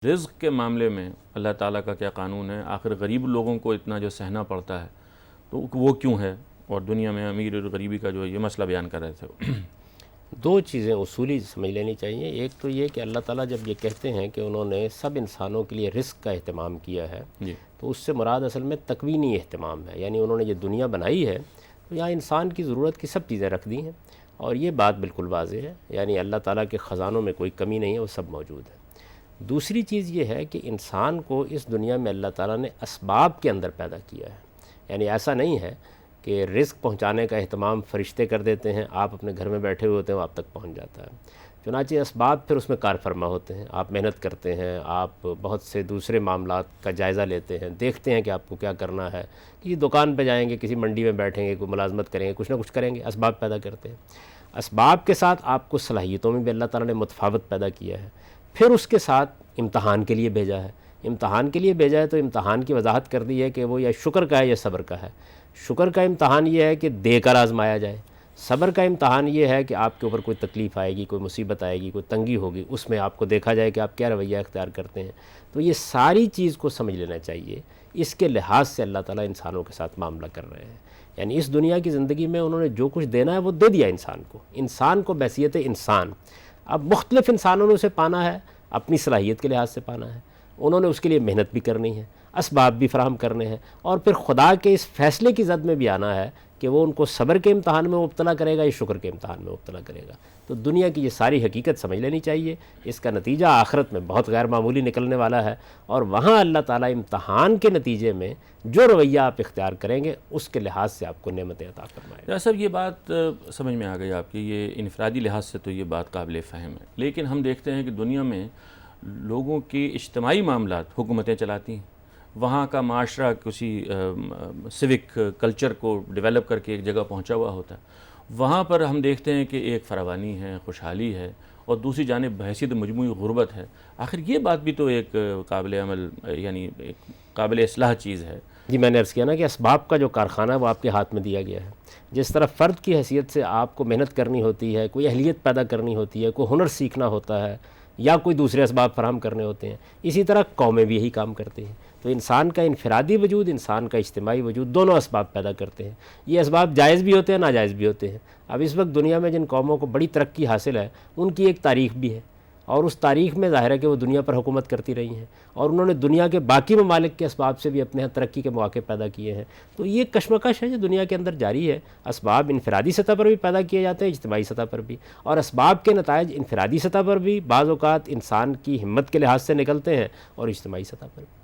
رزق کے معاملے میں اللہ تعالیٰ کا کیا قانون ہے؟ آخر غریب لوگوں کو اتنا جو سہنا پڑتا ہے تو وہ کیوں ہے؟ اور دنیا میں امیر اور غریبی کا جو یہ مسئلہ بیان کر رہے تھے. دو چیزیں اصولی سمجھ لینی چاہیے. ایک تو یہ کہ اللہ تعالیٰ جب یہ کہتے ہیں کہ انہوں نے سب انسانوں کے لیے رزق کا اہتمام کیا ہے جی تو اس سے مراد اصل میں تکوینی اہتمام ہے. یعنی انہوں نے یہ دنیا بنائی ہے تو یہاں انسان کی ضرورت کی سب چیزیں رکھ دی ہیں اور یہ بات بالکل واضح ہے. یعنی اللہ تعالیٰ کے خزانوں میں کوئی کمی نہیں ہے، وہ سب موجود ہے. دوسری چیز یہ ہے کہ انسان کو اس دنیا میں اللہ تعالیٰ نے اسباب کے اندر پیدا کیا ہے. یعنی ایسا نہیں ہے کہ رزق پہنچانے کا اہتمام فرشتے کر دیتے ہیں، آپ اپنے گھر میں بیٹھے ہوئے ہوتے ہیں وہ آپ تک پہنچ جاتا ہے. چنانچہ اسباب پھر اس میں کار فرما ہوتے ہیں، آپ محنت کرتے ہیں، آپ بہت سے دوسرے معاملات کا جائزہ لیتے ہیں، دیکھتے ہیں کہ آپ کو کیا کرنا ہے. کسی دکان پہ جائیں گے، کسی منڈی میں بیٹھیں گے، کوئی ملازمت کریں گے، کچھ نہ کچھ کریں گے، اسباب پیدا کرتے ہیں. اسباب کے ساتھ آپ کو صلاحیتوں میں بھی اللہ تعالیٰ نے متفاوت پیدا کیا ہے. پھر اس کے ساتھ امتحان کے لیے بھیجا ہے. امتحان کے لیے بھیجا ہے تو امتحان کی وضاحت کر دی ہے کہ وہ یا شکر کا ہے یا صبر کا ہے. شکر کا امتحان یہ ہے کہ دے کر آزمایا جائے. صبر کا امتحان یہ ہے کہ آپ کے اوپر کوئی تکلیف آئے گی، کوئی مصیبت آئے گی، کوئی تنگی ہوگی، اس میں آپ کو دیکھا جائے کہ آپ کیا رویہ اختیار کرتے ہیں. تو یہ ساری چیز کو سمجھ لینا چاہیے. اس کے لحاظ سے اللہ تعالیٰ انسانوں کے ساتھ معاملہ کر رہے ہیں. یعنی اس دنیا کی زندگی میں انہوں نے جو کچھ دینا ہے وہ دے دیا انسان کو بحیثیت انسان. اب مختلف انسانوں نے اسے پانا ہے، اپنی صلاحیت کے لحاظ سے پانا ہے. انہوں نے اس کے لیے محنت بھی کرنی ہے، اسباب بھی فراہم کرنے ہیں، اور پھر خدا کے اس فیصلے کی زد میں بھی آنا ہے کہ وہ ان کو صبر کے امتحان میں مبتلا کرے گا یا شکر کے امتحان میں مبتلا کرے گا. تو دنیا کی یہ ساری حقیقت سمجھ لینی چاہیے. اس کا نتیجہ آخرت میں بہت غیر معمولی نکلنے والا ہے، اور وہاں اللہ تعالیٰ امتحان کے نتیجے میں جو رویہ آپ اختیار کریں گے اس کے لحاظ سے آپ کو نعمتیں عطا فرمائے گا. صاحب یہ بات سمجھ میں آ گئی آپ کی. یہ انفرادی لحاظ سے تو یہ بات قابل فہم ہے، لیکن ہم دیکھتے ہیں کہ دنیا میں لوگوں کی اجتماعی معاملات حکومتیں چلاتی ہیں. وہاں کا معاشرہ کسی سیوک کلچر کو ڈیولپ کر کے ایک جگہ پہنچا ہوا ہوتا ہے. وہاں پر ہم دیکھتے ہیں کہ ایک فراوانی ہے، خوشحالی ہے، اور دوسری جانب بحیثیت مجموعی غربت ہے. آخر یہ بات بھی تو ایک قابل عمل یعنی ایک قابل اصلاح چیز ہے. جی میں نے عرض کیا نا کہ اسباب کا جو کارخانہ ہے وہ آپ کے ہاتھ میں دیا گیا ہے. جس طرح فرد کی حیثیت سے آپ کو محنت کرنی ہوتی ہے، کوئی اہلیت پیدا کرنی ہوتی ہے، کوئی ہنر سیکھنا ہوتا ہے، یا کوئی دوسرے اسباب فراہم کرنے ہوتے ہیں، اسی طرح قومیں بھی یہی کام کرتی ہیں. تو انسان کا انفرادی وجود، انسان کا اجتماعی وجود، دونوں اسباب پیدا کرتے ہیں. یہ اسباب جائز بھی ہوتے ہیں، ناجائز بھی ہوتے ہیں. اب اس وقت دنیا میں جن قوموں کو بڑی ترقی حاصل ہے ان کی ایک تاریخ بھی ہے، اور اس تاریخ میں ظاہر ہے کہ وہ دنیا پر حکومت کرتی رہی ہیں، اور انہوں نے دنیا کے باقی ممالک کے اسباب سے بھی اپنے ہاں ترقی کے مواقع پیدا کیے ہیں. تو یہ کشمکش ہے جو دنیا کے اندر جاری ہے. اسباب انفرادی سطح پر بھی پیدا کیے جاتے ہیں، اجتماعی سطح پر بھی، اور اسباب کے نتائج انفرادی سطح پر بھی بعض اوقات انسان کی ہمت کے لحاظ سے نکلتے ہیں اور اجتماعی سطح پر بھی.